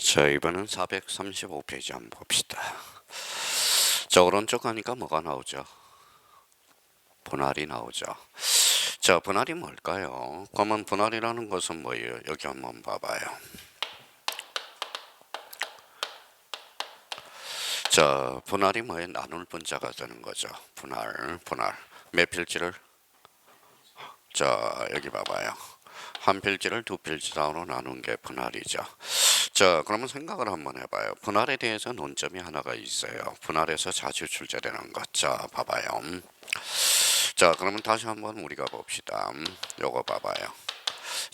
자, 이번엔 435페이지 한번 봅시다. 자, 오른쪽 가니까 뭐가 나오죠? 분할이 나오죠. 자, 분할이 뭘까요? 그러면 분할이라는 것은 뭐예요? 여기 한번 봐봐요. 자, 분할이 뭐예요? 나눌 분자가 되는 거죠. 분할. 몇 필지를? 자, 여기 봐봐요. 한 필지를 두 필지로 나눈 게 분할이죠. 자, 그러면 생각을 한번 해봐요. 분할에 대해서 논점이 하나가 있어요. 분할에서 자주 출제되는 것. 자, 봐봐요. 자, 그러면 다시 한번 우리가 봅시다. 요거 봐봐요.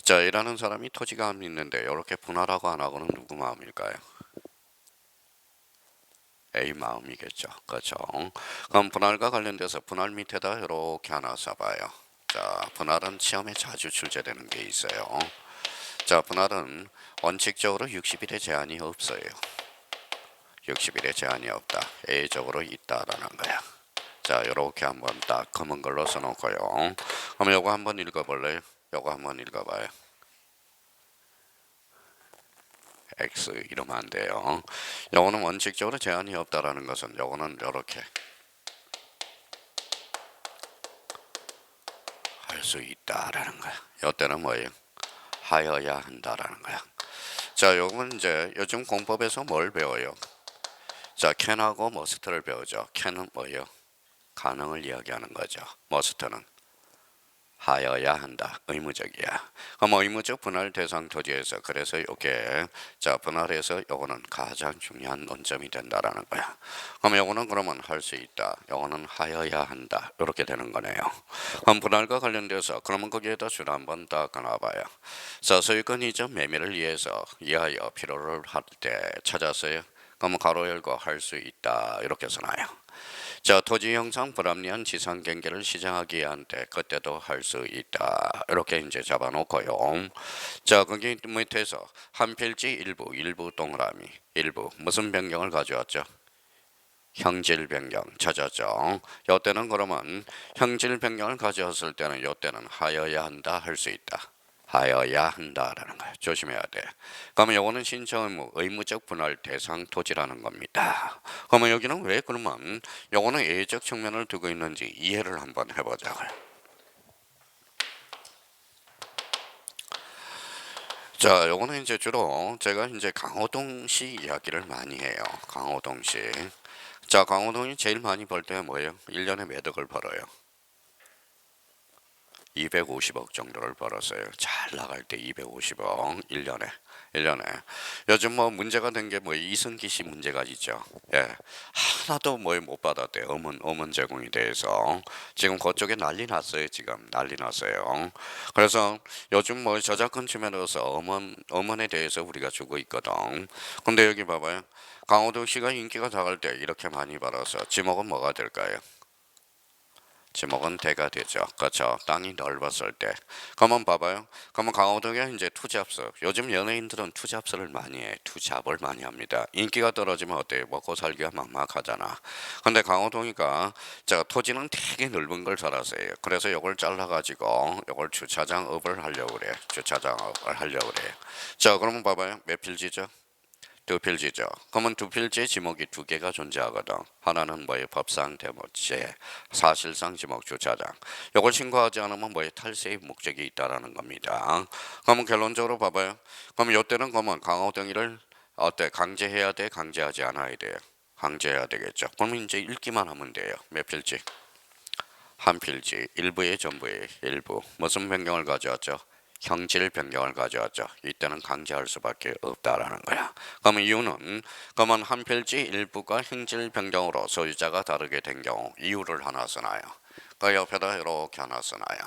자, 일하는 사람이 토지가 있는데 이렇게 분할하고 안 하고는 누구 마음일까요? A 마음이겠죠. 그렇죠. 그럼 분할과 관련돼서 분할 밑에다 이렇게 하나 써봐요. 자, 분할은 시험에 자주 출제되는 게 있어요. 자, 분할은 원칙적으로 60일의 제한이 없어요. 60일의 제한이 없다. A적으로 있다라는 거야. 자, 요렇게 한번 딱 검은 걸로 써놓고요. 그럼 요거 한번 읽어볼래요? 요거 한번 읽어봐요. X 이러면 안 돼요. 요거는 원칙적으로 제한이 없다라는 것은 요거는 요렇게 할 수 있다라는 거야. 요때는 뭐예요? 하여야 한다라는 거야. 자, 요건 이제 요즘 공법에서 뭘 배워요? 자, can하고 must를 배우죠. can은 뭐예요? 가능을 이야기하는 거죠. must는 하여야 한다. 의무적이야. 그럼 의무적 분할 대상 토지에서 그래서 요게 자 분할에서 요거는 가장 중요한 논점이 된다라는 거야. 그럼 요거는 그러면 할 수 있다. 요거는 하여야 한다. 이렇게 되는 거네요. 그럼 분할과 관련돼서 그러면 거기에다 줄 한번 딱 끊어봐요. 자, 소유권이죠. 매매를 위해서 이하여 필요를 할 때 찾았어요. 그러면 가로 열고 할 수 있다. 이렇게 써놔요. 자, 토지 형상 불합리한 지상 경계를 시정하기 위한 때 그때도 할 수 있다. 이렇게 이제 잡아놓고요. 자, 거기 밑에서 한 필지 일부 동그라미 일부 무슨 변경을 가져왔죠? 형질 변경 찾았죠. 요때는 그러면 형질 변경을 가져왔을 때는 요때는 하여야 한다 할 수 있다. 하여야 한다라는 거예요. 조심해야 돼. 그러면 요거는 신청 의무, 의무적 분할 대상 토지라는 겁니다. 그러면 여기는 왜 그러면 요거는 예적 측면을 두고 있는지 이해를 한번 해보자고요. 자, 요거는 이제 주로 제가 이제 강호동시 이야기를 많이 해요. 강호동시. 자, 강호동이 제일 많이 벌 때가 뭐예요? 1년에 몇 억을 벌어요? 250억 정도를 벌었어요. 잘 나갈 때 250억 1년에. 요즘 뭐 문제가 된 게 뭐 이승기 씨 문제가 있죠. 예. 하나도 뭐 못 받았대. 음원 제공에 대해서. 지금 그쪽에 난리 났어요. 지금 난리 났어요. 그래서 요즘 뭐 저작권 측면에서 음원에 대해서 우리가 주고 있거든. 근데 여기 봐봐요. 강호동 씨가 인기가 작을 때 이렇게 많이 벌어서 지목은 뭐가 될까요? 지목은 대가 되죠. 그렇죠. 땅이 넓었을 때. 그러면 봐봐요. 그러면 강호동에 이제 투잡서. 요즘 연예인들은 투잡서를 많이 해. 투잡을 많이 합니다. 인기가 떨어지면 어때요? 먹고 살기가 막막하잖아. 근데 강호동이가 자 토지는 되게 넓은 걸 살았어요. 그래서 이걸 잘라가지고 이걸 주차장업을 하려고 그래. 주차장업을 하려고 그래. 자 그러면 봐봐요. 몇 필지죠? 두 필지죠. 그러면 두 필지의 지목이 두 개가 존재하거든. 하나는 뭐예요? 법상 대목제, 사실상 지목 주차장. 이걸 신고하지 않으면 뭐예요? 탈세의 목적이 있다라는 겁니다. 그러면 결론적으로 봐봐요. 그럼 이때는 그러면 강호동이를 어때? 강제해야 돼? 강제하지 않아야 돼요? 강제해야 되겠죠. 그러면 이제 읽기만 하면 돼요. 몇 필지? 한 필지. 일부의 전부의 일부. 무슨 변경을 가져왔죠? 형질 변경을 가져왔죠. 이때는 강제할 수밖에 없다라는 거야. 그러면 이유는 그러면 한 필지 일부가 형질 변경으로 소유자가 다르게 된 경우 이유를 하나 써놔요. 그 옆에다 이렇게 하나 써놔요.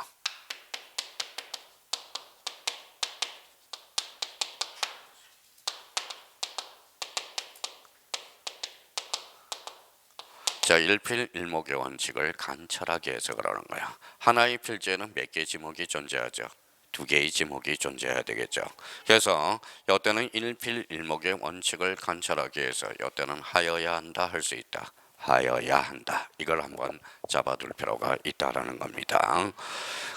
자, 일필일목의 원칙을 간철하게 해서 그러는 거야. 하나의 필지에는 몇 개 지목이 존재하죠? 두 개의 지목이 존재해야 되겠죠. 그래서 이때는 일필일목의 원칙을 관철하기 위해서 이때는 하여야 한다 할 수 있다. 하여야 한다. 이걸 한번 잡아둘 필요가 있다라는 겁니다.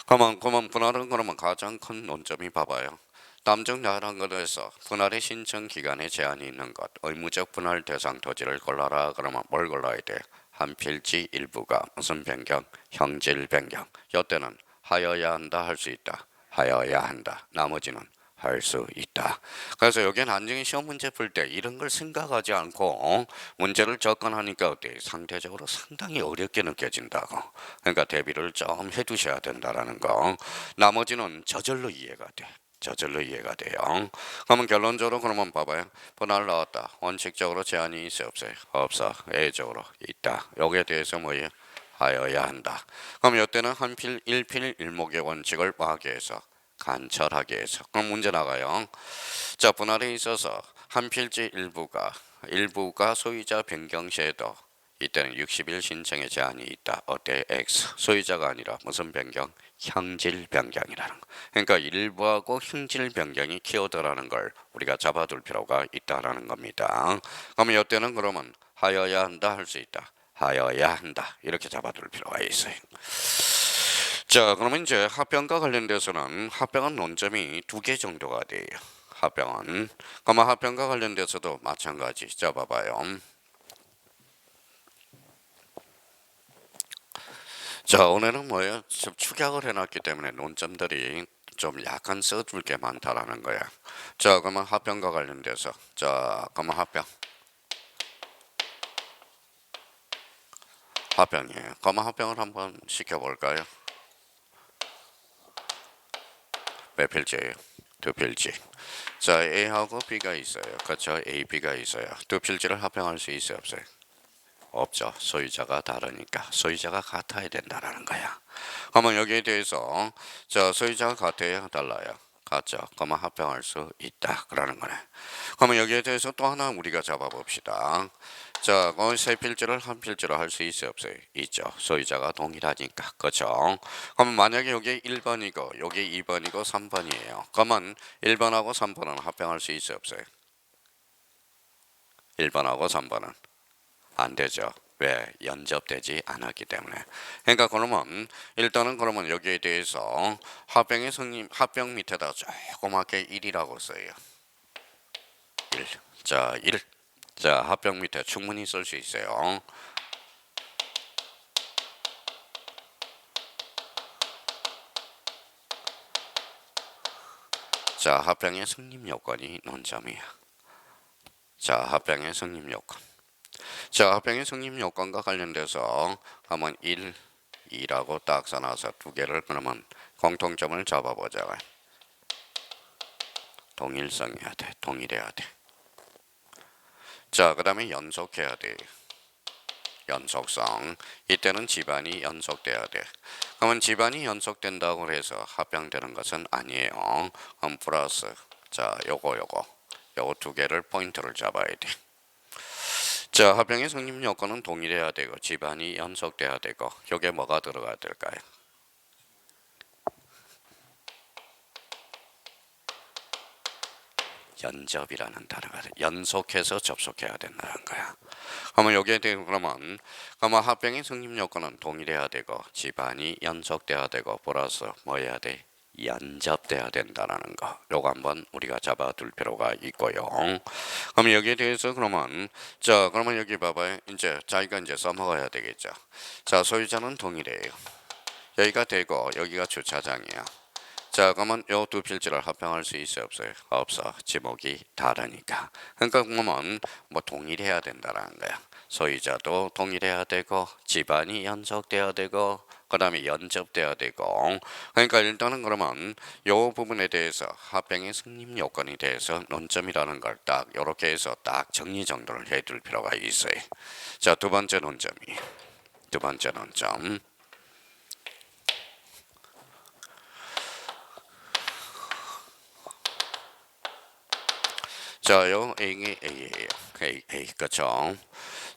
그러면 분할은 그러면 가장 큰 논점이 봐봐요. 다음 중 나열한 것에서 분할의 신청 기간에 제한이 있는 것, 의무적 분할 대상 토지를 골라라. 그러면 뭘 골라야 돼? 한 필지 일부가 무슨 변경? 형질 변경. 이때는 하여야 한다, 할 수 있다. 하여야 한다. 나머지는 할 수 있다. 그래서 여기는 안정이 시험 문제 풀 때 이런 걸 생각하지 않고 문제를 접근하니까 어때? 상대적으로 상당히 어렵게 느껴진다고. 그러니까 대비를 좀 해두셔야 된다라는 거. 나머지는 저절로 이해가 돼. 저절로 이해가 돼요. 그러면 결론적으로 그러면 봐봐요. 분할 나왔다. 원칙적으로 제한이 있어 없어요? 없어. A적으로 있다. 여기에 대해서 뭐예요? 하여야 한다. 그럼 이때는 한필 일필 일목의 원칙을 파괴해서 간철하게 해서 그럼 문제 나가요. 자, 분할에 있어서 한 필지 일부가 소유자 변경 시에도 이때는 60일 신청의 제한이 있다. 어때? X. 소유자가 아니라 무슨 변경? 형질 변경이라는 거. 그러니까 일부하고 형질 변경이 키워드라는 걸 우리가 잡아둘 필요가 있다라는 겁니다. 그러면 이때는 그러면 하여야 한다, 할 수 있다. 하여야 한다. 이렇게 잡아둘 필요가 있어요. 자, 그러면 이제 합병과 관련돼서는 합병은 논점이 2개 정도가 돼요. 합병은. 그러면 합병과 관련돼서도 마찬가지. 자, 봐봐요. 자, 오늘은 뭐예요? 좀 축약을 해놨기 때문에 논점들이 좀 약간 써줄 게 많다라는 거야. 자, 그러면 합병과 관련돼서. 자, 그러면 합병이에요. 그러면 합병을 한번 시켜볼까요? 몇 필지예요? 2필지. 자, A하고 B가 있어요. 그렇죠? A, B가 있어요. 2필지를 합병할 수 있어요, 없어요? 없죠. 소유자가 다르니까. 소유자가 같아야 된다라는 거야. 그러면 여기에 대해서 자, 소유자가 같아야 달라요. 같죠. 그러면 합병할 수 있다. 그러는 거네. 그러면 여기에 대해서 또 하나 우리가 잡아봅시다. 자, 세 필지를 한 필지로 할 수 있어요, 없어요? 있죠. 소유자가 동일하니까. 그렇죠. 그러면 만약에 여기 1번이고 여기 2번이고 3번이에요. 그러면 1번하고 3번은 합병할 수 있어요, 없어요? 1번하고 3번은 안 되죠. 왜? 연접되지 않았기 때문에. 그러니까 그러면 일단은 그러면 여기에 대해서 합병의 성립 합병 밑에다 조그맣게 1이라고 써요. 1. 자, 1. 자, 합병 밑에 충분히 쓸 수 있어요. 자, 합병의 성립 요건이 논점이야. 자, 합병의 성립 요건. 자, 합병의 성립 요건과 관련돼서 한번 1, 2라고 딱 써놔서 2개를 그러면 공통점을 잡아보자. 동일성해야 돼. 동일해야 돼. 자, 그 다음에 연속해야 돼. 연속성. 이때는 집안이 연속돼야 돼. 그러면 집안이 연속된다고 해서 합병되는 것은 아니에요. 그럼 플러스. 자, 요거 2개를 포인트를 잡아야 돼. 자, 합병의 성립 요건은 동일해야 되고 집안이 연속돼야 되고 여기에 뭐가 들어가야 될까요? 연접이라는 단어가 돼. 연속해서 접속해야 된다는 거야. 그러면 여기에 대해 그러면 합병의 성립 요건은 동일해야 되고 집안이 연속돼야 되고 플러스 뭐 해야 돼? 연접돼야 된다라는 거. 요거 한번 우리가 잡아둘 필요가 있고요. 그럼 여기에 대해서 그러면 여기 봐봐요. 이제 자기가 이제 써먹어야 되겠죠. 자, 소유자는 동일해요. 여기가 되고 여기가 주차장이야. 자, 그러면 요 2필지를 합병할 수 있어요, 없어요? 없어. 지목이 다르니까. 그러니까 그러면 뭐 동일해야 된다라는 거야. 소유자도 동일해야 되고 집안이 연속돼야 되고 그다음에 연접돼야 되고. 그러니까 일단은 그러면 요 부분에 대해서 합병의 승립 요건에 대해서 논점이라는 걸 딱 요렇게 해서 딱 정리정돈을 해둘 필요가 있어요. 자, 두 번째 논점이. 두 번째 논점. 자, 요 A예요. A, 그쵸?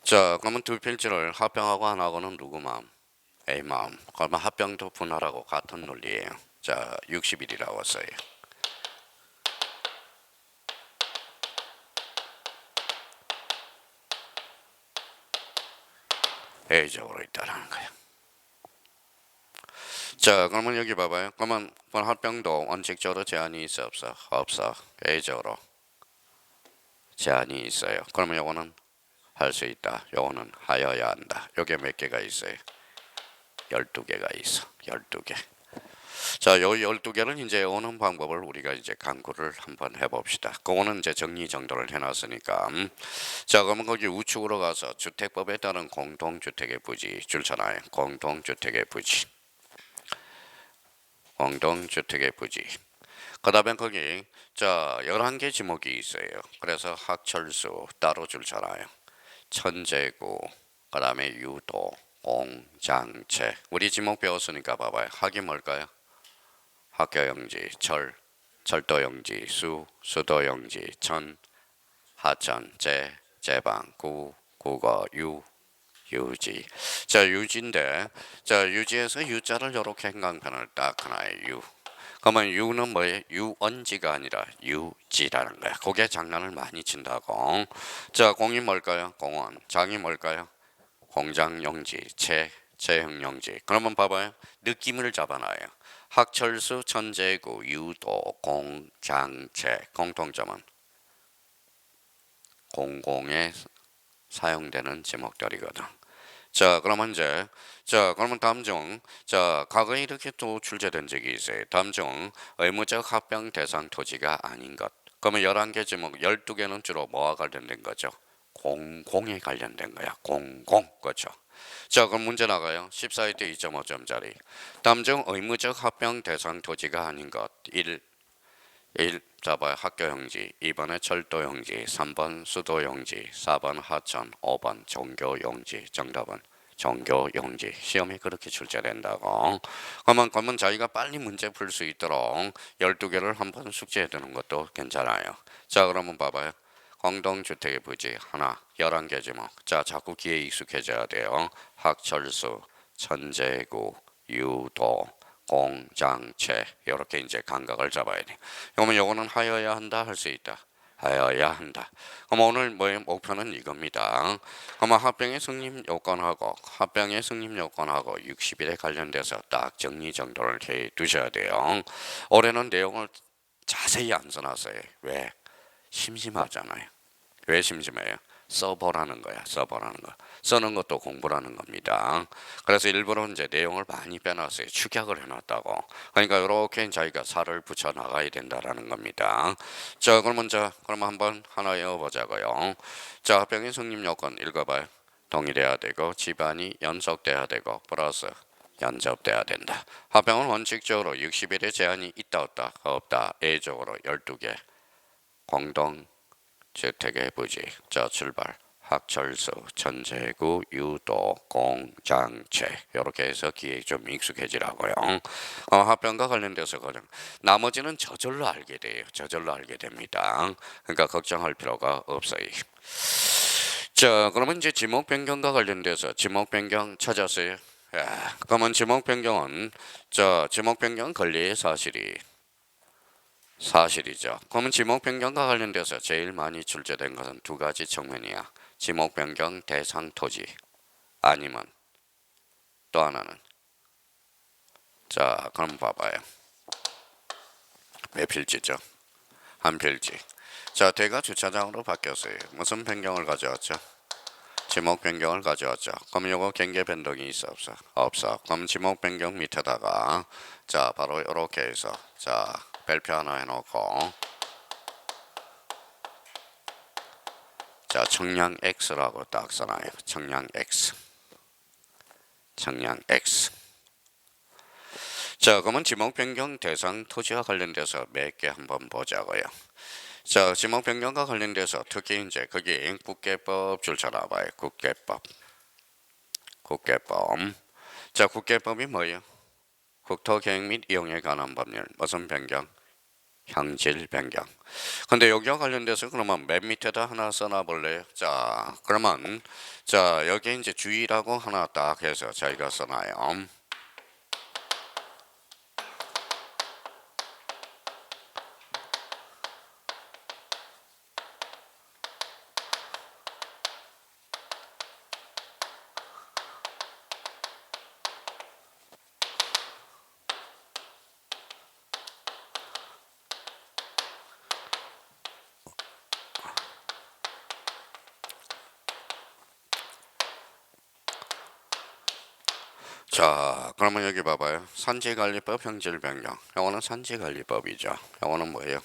자, 그러면 2필지를 합병하고 하나하고는 누구 마음? A 마음. 그러면 합병도 분할하고 같은 논리예요. 자, 60일이라고 써요. A적으로 있다라는 거예요. 자, 그러면 여기 봐봐요. 그러면 합병도 원칙적으로 제한이 있어 없어? 없어. A적으로 제한이 있어요. 그러면 요거는 할 수 있다. 요거는 하여야 한다. 요게 몇 개가 있어요? 12개가 있어. 12개. 자, 요 12개를 이제 오는 방법을 우리가 이제 강구를 한번 해봅시다. 그거는 이제 정리정돈을 해놨으니까. 자, 그러면 거기 우측으로 가서 주택법에 따른 공동주택의 부지 줄잖아요. 공동주택의 부지. 공동주택의 부지. 그 다음에 거기, 자, 11개 지목이 있어요. 그래서 학철수 따로 줄잖아요. 천재구, 그 다음에 유도, 공장체. 우리 지목 배웠으니까 봐봐요. 학이 뭘까요? 학교용지, 철도용지, 수도용지, 하천, 제방, 국어, 유지. 자, 유지인데, 자, 유지에서 유자를 이렇게 행강편을 딱 하나의 유. 그러면 유는 뭐예요? 유언지가 아니라 유지라는 거야. 그게 장난을 많이 친다고. 자, 공이 뭘까요? 공원. 장이 뭘까요? 공장용지, 체형용지. 그러면 봐봐요. 느낌을 잡아놔요. 학철수, 천재구, 유도, 공장체. 공통점은 공공에 사용되는 제목들이거든. 자, 그러면 이제, 자, 그러면 다음 중, 자, 과거에 이렇게 또 출제된 적이 있어요. 다음 중 의무적 합병 대상 토지가 아닌 것. 그러면 11개 제목, 12개는 주로 뭐와 관련된 거죠? 공공에 관련된 거야. 공공. 그렇죠. 자, 그럼 문제 나가요. 14회 때 2.5점짜리. 다음 중 의무적 합병 대상 토지가 아닌 것. 1 잡아요. 학교용지, 2번에 철도용지, 3번 수도용지, 4번 하천, 5번 종교용지. 정답은 종교용지. 시험에 그렇게 출제된다고. 그러면 자기가 빨리 문제 풀 수 있도록 12개를 한번 숙제해 두는 것도 괜찮아요. 자, 그러면 봐봐요. 공동주택의 부지 하나, 11개 지목. 자, 자꾸 귀에 익숙해져야 돼요. 학철수, 천재구, 유도, 공장체. 이렇게 이제 감각을 잡아야 돼. 그러면 요거는 하여야 한다, 할 수 있다. 하여야 한다. 그럼 오늘 뭐의 목표는 이겁니다. 그러면 합병의 승인 요건하고 60일에 관련돼서 딱 정리정돈을 해 두셔야 돼요. 올해는 내용을 자세히 안 써놨어요. 왜? 심심하잖아요. 왜 심심해요? 써보라는 거야. 써보라는 거. 써는 것도 공부라는 겁니다. 그래서 일부러 이제 내용을 많이 빼놨어요. 축약을 해놨다고. 그러니까 이렇게 자기가 살을 붙여 나가야 된다라는 겁니다. 자, 그러면 한번 하나 외워보자고요. 자, 합병의 성립 요건 읽어봐요. 동일해야 되고 집안이 연속돼야 되고 플러스 연접돼야 된다. 합병은 원칙적으로 60일의 제한이 있다 없다? 없다. A적으로 12개. 공동 주택의 부지. 자, 출발. 학철수, 천재구, 유도, 공장체. 이렇게 해서 기획 좀 익숙해지라고요. 합병과 관련돼서 가장 나머지는 저절로 알게 돼요. 저절로 알게 됩니다. 그러니까 걱정할 필요가 없어요. 자, 그러면 이제 지목 변경과 관련돼서 지목 변경 찾았어요. 그러면 지목 변경은 지목 변경 권리의 사실이죠. 그러면 지목 변경과 관련돼서 제일 많이 출제된 것은 두 가지 측면이야. 지목 변경 대상 토지 아니면 또 하나는 자, 그럼 봐봐요. 몇 필지죠? 한 필지. 자, 대가 주차장으로 바뀌었어요. 무슨 변경을 가져왔죠? 지목 변경을 가져왔죠. 그럼 요거 경계 변동이 있어 없어? 없어. 그럼 지목 변경 밑에다가 자, 바로 이렇게 해서 자, 별표 하나 해놓고 자, 청량 X라고 딱 써놔요. 청량 X. 청량 X. 자, 그러면 지목 변경 대상 토지와 관련돼서 몇 개 한번 보자고요. 자, 지목 변경과 관련돼서 특히 이제 거기 국계법 줄 찾아봐요. 국계법. 자, 국계법이 뭐예요? 국토계획 및 이용에 관한 법률. 무슨 변경? 형질 변경. 근데 여기와 관련돼서 그러면 맨 밑에다 하나 써놔 볼래요? 자, 그러면 자, 여기 이제 주의라고 하나 딱 해서 저희가 써놔요. 자, 그러면 여기 봐봐요. 산지관리법 형질변경. 요거는 산지관리법이죠. 요거는 뭐예요?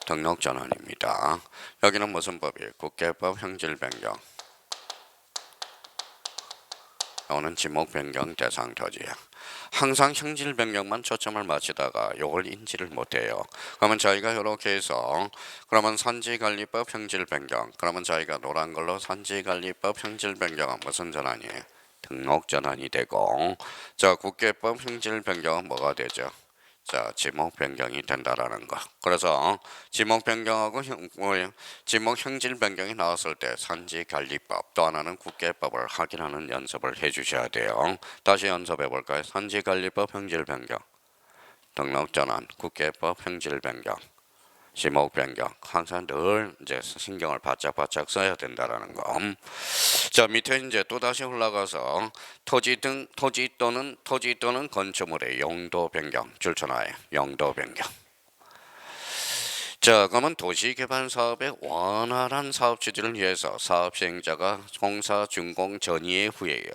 등록전환입니다. 여기는 무슨 법이에요? 국계법 형질변경. 요거는 지목변경 대상 토지야. 항상 형질 변경만 초점을 맞추다가 요걸 인지를 못해요. 그러면 저희가 이렇게 해서 그러면 산지관리법 형질 변경. 그러면 저희가 노란 걸로 산지관리법 형질 변경은 무슨 전환이에요? 등록 전환이 되고, 자 국계법 형질 변경은 뭐가 되죠? 자 지목 변경이 된다라는 거. 그래서 지목 변경하고 지목 형질 변경이 나왔을 때 산지관리법 또 하나는 국계법을 확인하는 연습을 해주셔야 돼요. 다시 연습해 볼까요? 산지관리법 형질 변경, 등록 전환, 국계법 형질 변경, 지목 변경 항상 늘 이제 신경을 바짝바짝 써야 된다라는 거. 자 밑에 이제 또 다시 올라가서 토지 또는 건축물의 용도 변경 줄쳐놔요. 용도 변경. 자 그러면 도시개발 사업의 원활한 사업 추진을 위해서 사업 시행자가 공사 준공 전이의 후에요.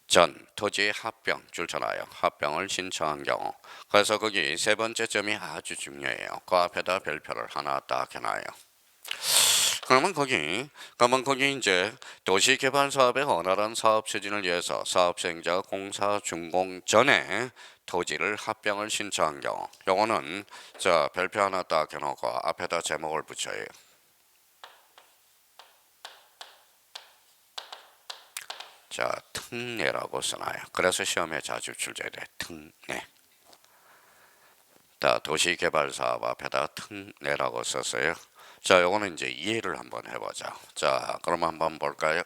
전 토지의 합병 줄쳐놔요. 합병을 신청한 경우. 그래서 거기 세 번째 점이 아주 중요해요. 그 앞에다 별표를 하나 딱 해놔요. 그러면 거기 이제 도시개발 사업의 원활한 사업 추진을 위해서 사업 시행자가 공사 준공 전에 토지를 합병을 신청한 경우, 요거는 자 별표 하나 딱 해놓고 앞에다 제목을 붙여요. 자 특례라고 써놔요. 그래서 시험에 자주 출제돼. 특례. 자 도시개발 사업 앞에다 특례라고 썼어요. 자 요거는 이제 이해를 한번 해보자. 자 그럼 한번 볼까요?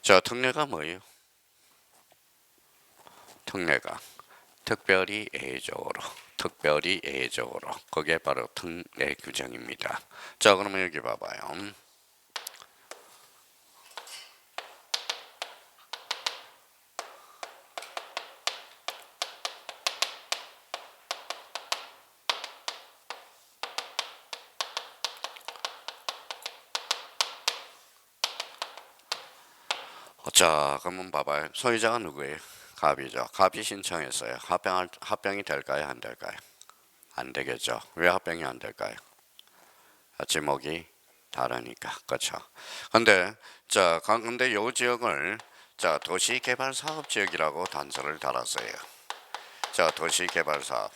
자 특례가 뭐예요? 특례가 특별히 예외적으로 그게 바로 특례 규정입니다. 자 그러면 여기 봐봐요. 자 그러면 봐봐요. 소유자가 누구예요? 갑이죠. 갑이 신청했어요. 합병이 될까요? 안 될까요? 안 되겠죠. 왜 합병이 안 될까요? 지목이 다르니까. 그렇죠. 근데 요 지역을 자 도시개발 사업 지역이라고 단서를 달았어요. 자 도시개발 사업.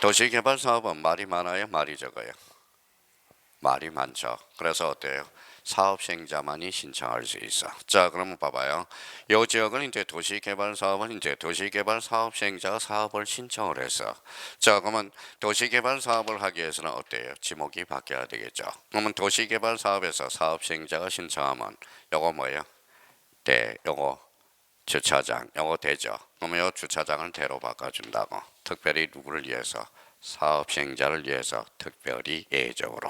도시개발 사업은 말이 많아요, 말이 적어요? 말이 많죠. 그래서 어때요? 사업 시행자만이 신청할 수 있어. 자, 그러면 봐봐요. 이 지역은 이제 도시개발 사업은 이제 도시개발 사업 시행자가 사업을 신청을 했어. 자, 그러면 도시개발 사업을 하기 위해서는 어때요? 지목이 바뀌어야 되겠죠. 그러면 도시개발 사업에서 사업 시행자가 신청하면 요거 뭐예요? 네, 요거 주차장, 요거 되죠. 그러면 요 주차장을 대로 바꿔준다고. 특별히 누구를 위해서? 사업 시행자를 위해서 특별히 예외적으로.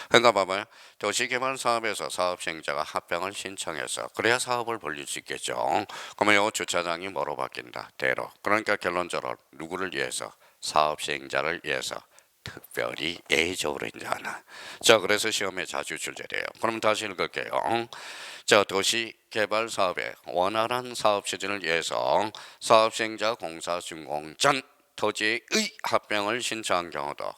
그러니까 봐봐요. 도시개발 사업에서 사업 시행자가 합병을 신청해서 그래야 사업을 벌릴 수 있겠죠. 그러면 이 주차장이 뭐로 바뀐다? 대로. 그러니까 결론적으로 누구를 위해서? 사업 시행자를 위해서 특별히 예외적으로 이제 하나. 자 그래서 시험에 자주 출제돼요. 그럼 다시 읽을게요. 자 도시개발 사업의 원활한 사업 추진을 위해서 사업 시행자 공사 준공 전 토지의 합병을 신청한 경우도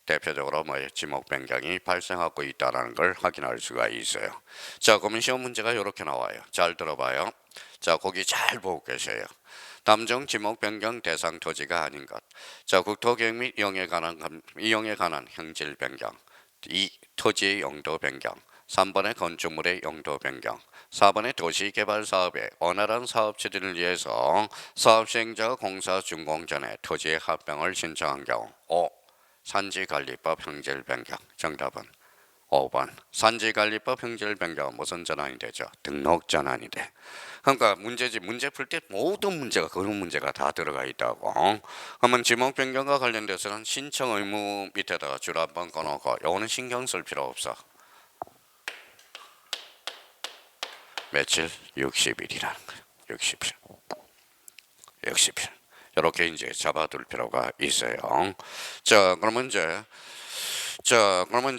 대표적으로 지목 변경이 발생하고 있다는 걸 확인할 수가 있어요. 자 그러면 시험 문제가 이렇게 나와요. 잘 들어봐요. 자 거기 잘 보고 계세요. 남정 지목 변경 대상 토지가 아닌 것. 자 국토계획 및 이용에 관한 형질 변경. 2. 토지의 용도 변경. 3번의 건축물의 용도 변경. 4번의 도시개발 사업의 원활한 사업 추진을 위해서 사업 시행자가 공사 준공 전에 토지의 합병을 신청한 경우. 5. 산지관리법 형질 변경. 정답은 5번. 산지관리법 형질 변경은 무슨 전환이 되죠? 등록 전환이 돼. 그러니까 문제 풀 때 모든 문제가 그런 문제가 다 들어가 있다고. 그러면 지목 변경과 관련돼서는 신청 의무 밑에다가 줄 한번 꺼놓고 요거는 신경 쓸 필요 없어. 며칠? 60일이라는 거예요. 60일. 60일. 이렇게 이제 잡아둘 필요가 있어요. 자, 그러면 이제 자, 그러면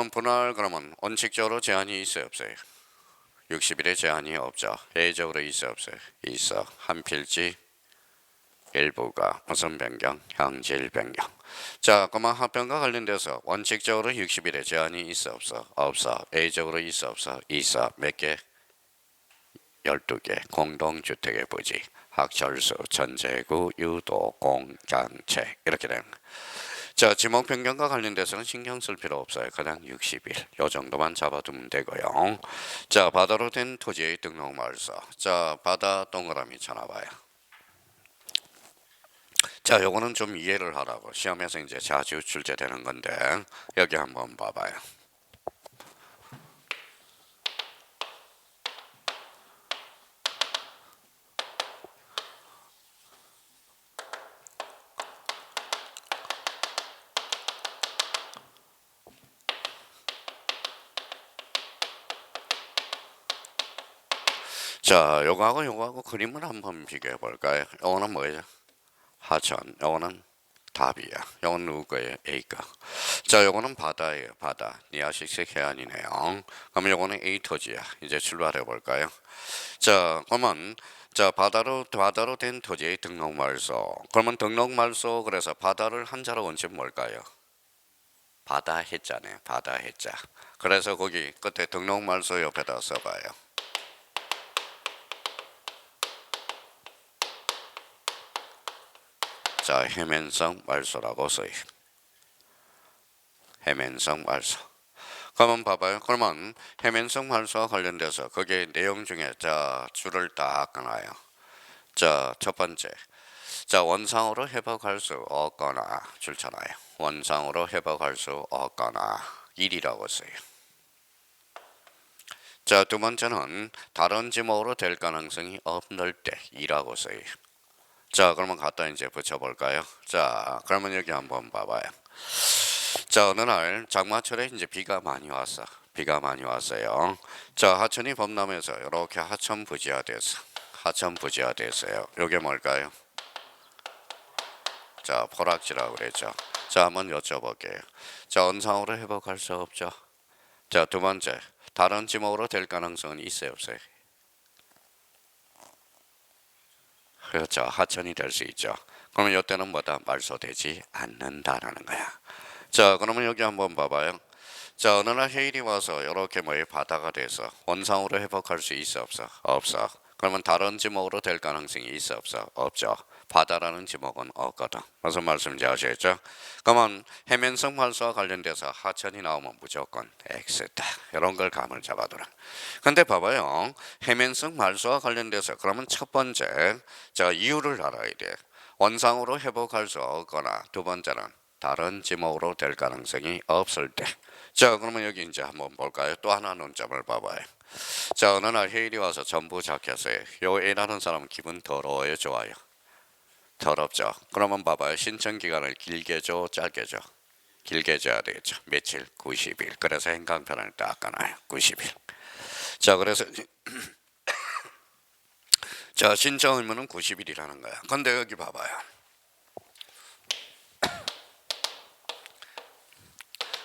분할 그러면 원칙적으로 제한이 있어요, 없어요? 60일의 제한이 없죠. 회의적으로 있어 없어요? 있어. 한 필지 일부가 무슨 변경? 형질 변경. 자, 그러면 합병과 관련돼서 원칙적으로 60일의 제한이 있어 없어? 없어. 회의적으로 있어 없어? 있어. 몇 개? 12개. 공동주택의 부지, 학철수, 전제구, 유도, 공장채 이렇게 되는 거. 자, 지목 변경과 관련돼서는 신경 쓸 필요 없어요. 그냥 60일 요 정도만 잡아두면 되고요. 자, 바다로 된 토지의 등록 말소. 자, 바다 동그라미 쳐놔봐요. 자, 요거는 좀 이해를 하라고 시험에서 이제 자주 출제되는 건데 여기 한번 봐봐요. 자, 요거하고 그림을 한번 비교해 볼까요? 요거는 뭐예요? 하천. 요거는 답이야. 요건 누구 거예요? A 거. 자, 요거는 바다예요. 바다. 니아식색 해안이네요. 그러면 요거는 A 토지야. 이제 출발해 볼까요? 자, 그러면 자, 바다로 된 토지의 등록 말소. 그러면 등록 말소 그래서 바다를 한자로 원칙 뭘까요? 바다 해자네. 바다 해자. 그래서 거기 끝에 등록 말소 옆에다 써봐요. 자, 해면성 말소라고 써요. 해면성 말소. 그러면 봐봐요. 그러면 해면성 말소와 관련돼서 거기에 내용 중에 자, 줄을 딱 끊어요. 자, 첫 번째. 자, 원상으로 회복할 수 없거나 줄잖아요. 원상으로 회복할 수 없거나 1이라고 써요. 자, 두 번째는 다른 지목으로 될 가능성이 없을 때 2라고 써요. 자, 그러면 갖다 이제 붙여볼까요? 자, 그러면 여기 한번 봐봐요. 자, 어느 날 장마철에 이제 비가 많이 왔어. 비가 많이 왔어요. 자, 하천이 범람해서 이렇게 하천 부지화돼서 하천 부지화됐어요. 요게 뭘까요? 자, 포락지라고 그랬죠. 자, 한번 여쭤볼게요. 자, 원상으로 회복할 수 없죠. 자, 두 번째, 다른 지목으로 될 가능성은 있어요, 없어요? 그렇죠. 하천이 될 수 있죠. 그러면 이때는 뭐다? 말소되지 않는다라는 거야. 자, 그러면 여기 한번 봐봐요. 자, 어느 날 해일이 와서 이렇게 뭐에 바다가 돼서 원상으로 회복할 수 있어 없어? 없어. 그러면 다른 지목으로 될 가능성이 있어 없어? 없죠. 바다라는 지목은 없거든. 무슨 말씀인지 아시겠죠? 그러면 해면성 말소와 관련돼서 하천이 나오면 무조건 X다. 이런 걸 감을 잡아두라. 근데 봐봐요. 해면성 말소와 관련돼서 그러면 첫 번째, 자, 이유를 알아야 돼. 원상으로 회복할 수 없거나 두 번째는 다른 지목으로 될 가능성이 없을 때. 자, 그러면 여기 이제 한번 볼까요? 또 하나 논점을 봐봐요. 자, 어느 날 해일이 와서 전부 잡혔어요. 요 A라는 사람은 기분 더러워요, 좋아요? 더럽죠. 그러면 봐봐요. 신청 기간을 길게 줘, 짧게 줘? 길게 줘야 되겠죠. 며칠? 90일. 그래서 행강편을 딱 까놔요. 90일. 자, 그래서 자, 신청 의무는 90일이라는 거야. 근데 여기 봐봐요.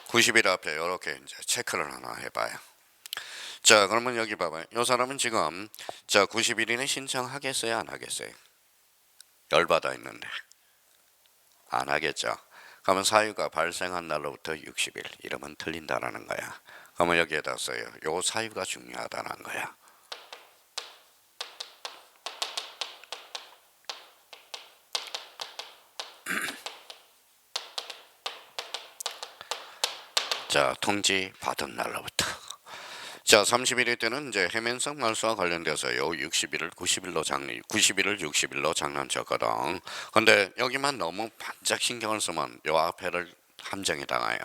90일 앞에 이렇게 이제 체크를 하나 해봐요. 자, 그러면 여기 봐봐요. 이 사람은 지금 자, 90일이면 신청하겠어요, 안 하겠어요? 열받아 있는데 안 하겠죠. 그러면 사유가 발생한 날로부터 60일 이러면 틀린다라는 거야. 그러면 여기에다 써요. 요 사유가 중요하다는 거야. 자, 통지 받은 날로부터. 자, 30일일 때는 이제 해면성 말소와 관련돼서 요 60일을 60일을 장난쳤거든. 근데 여기만 너무 반짝 신경을 쓰면 요 앞에를 함정에 당해요.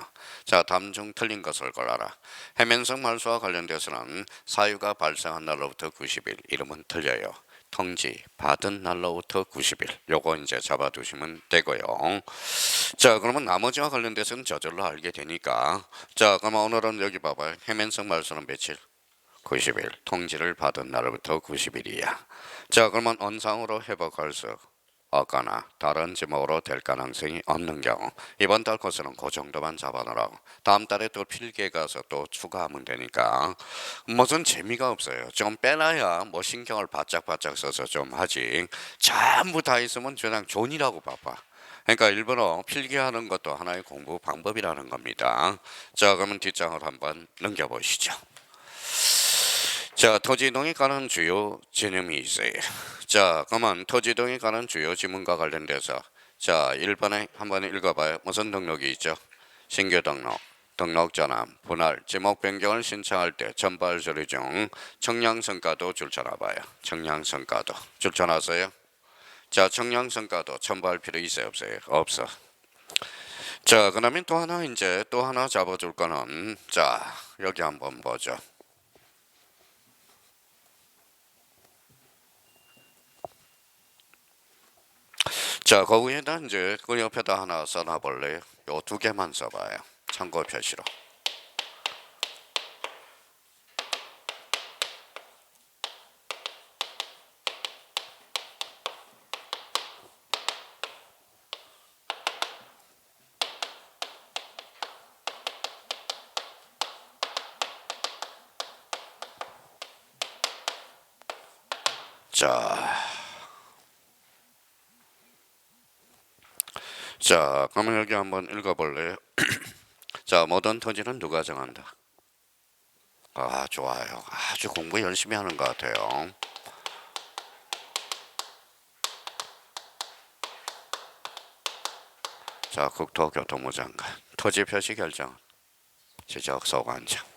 자, 다음 중 틀린 것을 골라라. 해면성 말소와 관련돼서는 사유가 발생한 날로부터 90일 이름은 틀려요. 통지 받은 날로부터 90일 요거 이제 잡아두시면 되고요. 자, 그러면 나머지와 관련돼서는 저절로 알게 되니까 자, 그러면 오늘은 여기 봐봐요. 해면성 말소는 며칠? 90일. 통지를 받은 날로부터 90일이야. 자, 그러면 원상으로 회복할 수 없거나 다른 제목으로 될 가능성이 없는 경우 이번 달 코스는 그 정도만 잡아놓으라고. 다음 달에 또 필기에 가서 또 추가하면 되니까 무슨 재미가 없어요. 좀 빼놔야 뭐 신경을 바짝바짝 써서 좀 하지. 전부 다 있으면 그냥 존이라고 바빠. 그러니까 일부러 필기하는 것도 하나의 공부 방법이라는 겁니다. 자, 그러면 뒷장을 한번 넘겨보시죠. 자, 토지이동에 관한 주요 개념이 있어요. 자, 그러면 토지이동에 관한 주요 지문과 관련돼서 자, 1번에 한번 읽어봐요. 무슨 등록이 있죠? 신규 등록, 등록 전환, 분할, 지목 변경을 신청할 때 전발 서류 중 청량성과도 줄쳐놔봐요. 청량성과도 줄쳐놨어요? 자, 청량성과도 첨부할 필요 있어요, 없어요? 없어. 자, 그러면 또 하나 이제 또 하나 잡아줄 거는 자, 여기 한번 보죠. 자, 거기에다 이제 그 옆에다 하나 써놔볼래요? 요 두 개만 써봐요. 참고 표시로. 자, 그러면 여기 한번 읽어볼래요? 자, 모든 토지는 누가 정한다? 아, 좋아요. 아주 공부 열심히 하는 것 같아요. 자, 국토교통부 장관. 토지 표시 결정. 지적소관청.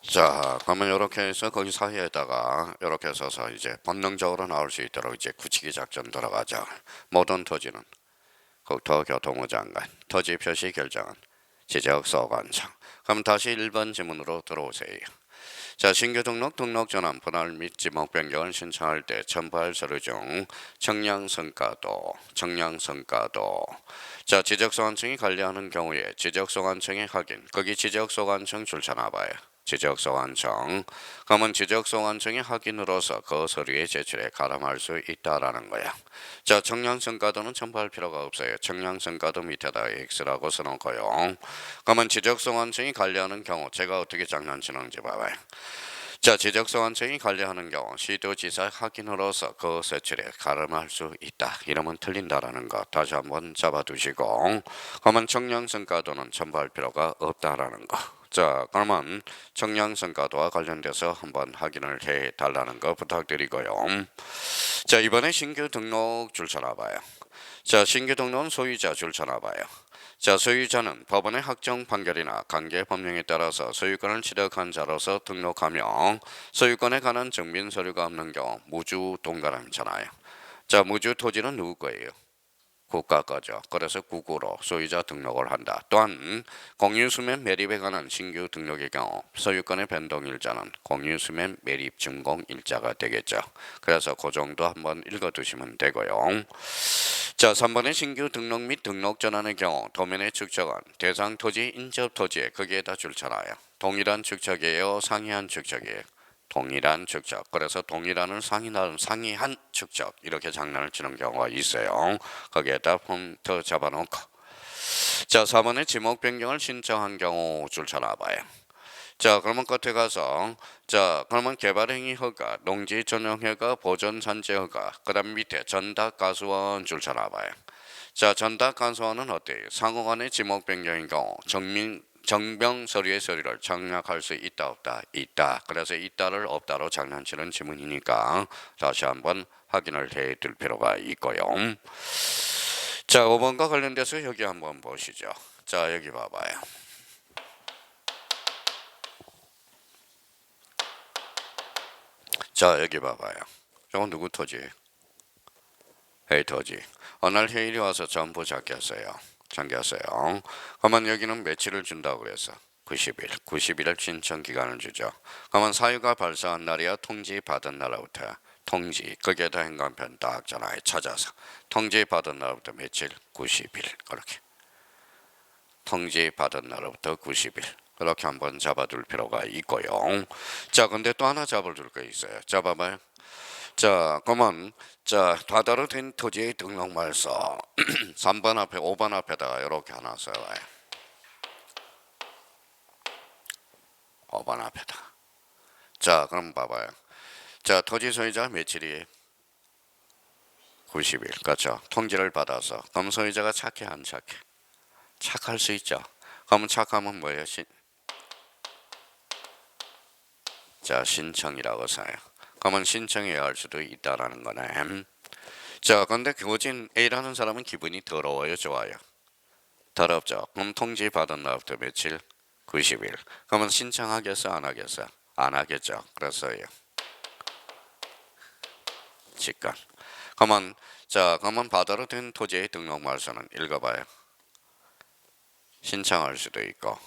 자, 그러면 이렇게 해서 거기 사이에다가 이렇게 써서 이제 본능적으로 나올 수 있도록 이제 굳히기 작전 들어가죠. 모든 토지는 국토교통부 장관, 토지 표시 결정은 지적소관청. 그럼 다시 1번 지문으로 들어오세요. 자, 신규 등록, 등록 전환, 분할 및 지목 변경을 신청할 때 첨부할 서류 중 청량성과도, 청량성과도. 자, 지적소관청이 관리하는 경우에 지적소관청의 확인, 거기 지적소관청 줄쳐놔봐요. 지적소관청. 그러면 지적소관청의 확인으로서 그 서류의 제출에 가름할 수 있다라는 거야. 자, 청량성과도는 첨부할 필요가 없어요. 청량성과도 밑에다 X라고 써놓고요. 그러면 지적소관청이 관리하는 경우 제가 어떻게 장난치는지 봐봐요. 자, 지적소관청이 관리하는 경우 시도지사 확인으로서 그 제출에 가름할 수 있다. 이러면 틀린다라는 거 다시 한번 잡아두시고, 그러면 청량성과도는 첨부할 필요가 없다라는 거. 자, 그러면 청량성과도와 관련돼서 한번 확인을 해 달라는 거 부탁드리고요. 자, 이번에 신규 등록 줄쳐놔봐요. 자, 신규 등록은 소유자 줄쳐놔봐요. 자, 소유자는 법원의 확정 판결이나 관계 법령에 따라서 소유권을 취득한 자로서 등록하며 소유권에 관한 증빙 서류가 없는 경우 무주 동가람잖아요. 자, 무주 토지는 누구 거예요? 국가 거죠. 그래서 국으로 소유자 등록을 한다. 또한 공유수면 매립에 관한 신규 등록의 경우 소유권의 변동일자는 공유수면 매립 준공일자가 되겠죠. 그래서 그 정도 한번 읽어두시면 되고요. 자, 3번의 신규 등록 및 등록 전환의 경우 도면의 측정은 대상 토지 인접 토지에 거기에다 줄쳐놔요. 동일한 측정이에요, 상이한 측정이에요? 동일한 측정. 그래서 동일한을 상이한 측정 이렇게 장난을 치는 경우가 있어요. 거기에다 폰트 잡아놓고. 자, 4번의 지목 변경을 신청한 경우 줄쳐놔봐요. 자, 그러면 끝에 가서 자, 그러면 개발행위 허가, 농지 전용 허가, 보존 산재 허가, 그다음 밑에 전탁 가수원 줄쳐놔봐요. 자, 전탁 가수원은 어때요? 상호간의 지목 변경인 경우 정병 서류의 서류를 청약할 수 있다 없다? 있다. 그래서 있다를 없다로 장난치는 지문이니까 다시 한번 확인을 해둘 필요가 있고요. 자, 5번과 관련돼서 여기 한번 보시죠. 자, 여기 봐봐요. 자, 여기 봐봐요. 저건 누구 토지? 회의 토지. 어느 날 회의이 와서 전부 잠겼어요. 그러면 여기는 며칠을 준다고 그래서 90일, 90일을 신청 기간을 주죠. 그러면 사유가 발생한 날이야 통지 받은 날로부터 통지 거기에다 행간편 딱 전화해 찾아서 통지 받은 날부터 며칠? 90일 그렇게 통지 받은 날로부터 90일 이렇게 한번 잡아둘 필요가 있고요. 자, 근데 또 하나 잡아둘 거 있어요. 잡아봐요. 자, 그러면 자, 다다로 된 토지의 등록 말소 3번 앞에 5번 앞에다가 이렇게 하나 써봐요. 5번 앞에다. 자, 그럼 봐봐요. 자, 토지 소유자 며칠이 90일. 그렇죠. 통지를 받아서 그럼 소유자가 착해 안 착해? 착할 수 있죠. 그러면 착하면 뭐예요? 자, 신청이라고 써요. 그러면 신청해야 할 수도 있다라는 거네. 자, 근데 교진 A라는 사람은 기분이 더러워요, 좋아요? 더럽죠. 그럼 통지 받은 날부터 며칠? 90일. 그러면 신청하겠어, 안 하겠어? 안 하겠죠. 그래서요. 직권. 그러면 자, 그러면 바다로 된 토지의 등록 말소는 읽어봐요. 신청할 수도 있고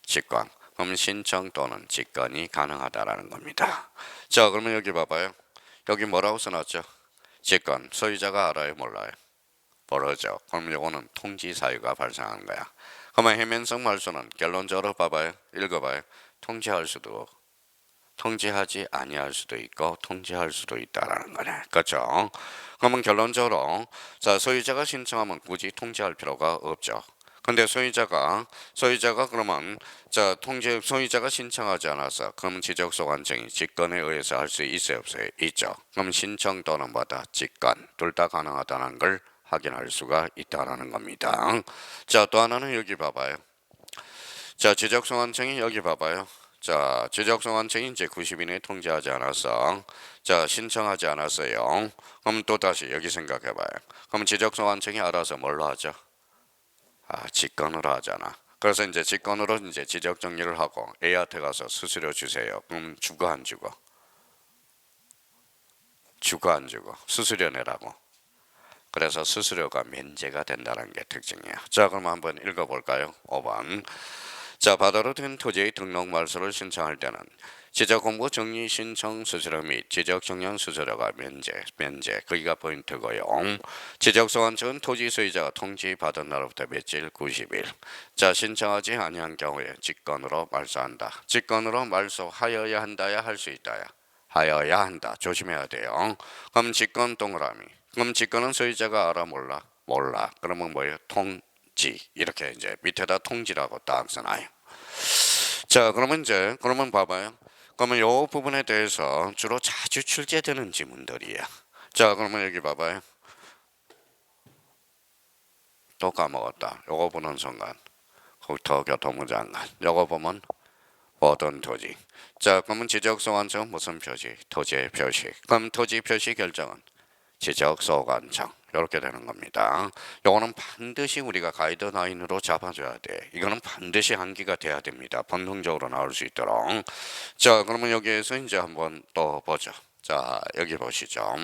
직권. 그럼 신청 또는 직권이 가능하다라는 겁니다. 자, 그러면 여기 봐봐요. 여기 뭐라고 써놨죠? 직권. 소유자가 알아요, 몰라요? 모르죠. 그럼 요거는 통지 사유가 발생하는 거야. 그러면 해면성 말소는 결론적으로 봐봐요. 읽어봐요. 통지할 수도 통지하지 아니할 수도 있고 통지할 수도 있다라는 거네. 그렇죠? 그러면 결론적으로 자, 소유자가 신청하면 굳이 통지할 필요가 없죠. 근데 소유자가 그러면 자, 소유자가 신청하지 않아서 그럼 지적소관청이 직권에 의해서 할 수 있어요, 없어요? 있죠. 그럼 신청 또는 뭐다? 직권 둘 다 가능하다는 걸 확인할 수가 있다라는 겁니다. 자, 또 하나는 여기 봐봐요. 자, 지적소관청이 여기 봐봐요. 자, 지적소관청이 이제 90일 내에 통지하지 않았어. 자, 신청하지 않았어요. 그럼 또 다시 여기 생각해봐요. 그럼 지적소관청이 알아서 뭘로 하죠? 직권으로 하잖아. 그래서 이제 직권으로 이제 지적 정리를 하고 A한테 가서 수수료 주세요. 그럼 주고 안 주고? 주고 안 주고? 수수료 내라고. 그래서 수수료가 면제가 된다는 게 특징이에요. 자, 그럼 한번 읽어볼까요? 5번. 자, 바다로 된 토지의 등록 말소를 신청할 때는 지적공고 정리 신청 수수료 및 지적정량 수수료가 면제. 거기가 포인트고요. 지적소관청은 토지 소유자가 통지받은 날부터 며칠 90일. 자, 신청하지 아니한 경우에 직권으로 말소한다. 직권으로 말소하여야 한다야 할 수 있다야. 하여야 한다. 조심해야 돼요. 그럼 직권 동그라미. 그럼 직권은 소유자가 알아 몰라? 몰라. 그러면 뭐예요? 통지. 이렇게 이제 밑에다 통지라고 딱 써놔요. 자, 그러면 봐봐요. 그러면 요 부분에 대해서 주로 자주 출제되는 지문들이야. 자, 그러면 여기 봐봐요. 또 까먹었다. 요거 보는 순간 국토교통부 장관. 요거 보면 어떤 토지. 자, 그러면 지적소관청은 무슨 표시? 토지의 표시. 그럼 토지 표시 결정은 지적소관청. 이렇게 되는 겁니다. 요거는 반드시 우리가 가이드라인으로 잡아줘야 돼. 이거는 반드시 암기가 돼야 됩니다. 본능적으로 나올 수 있도록. 자, 그러면 여기에서 이제 한번 또 보죠. 자, 여기 보시죠.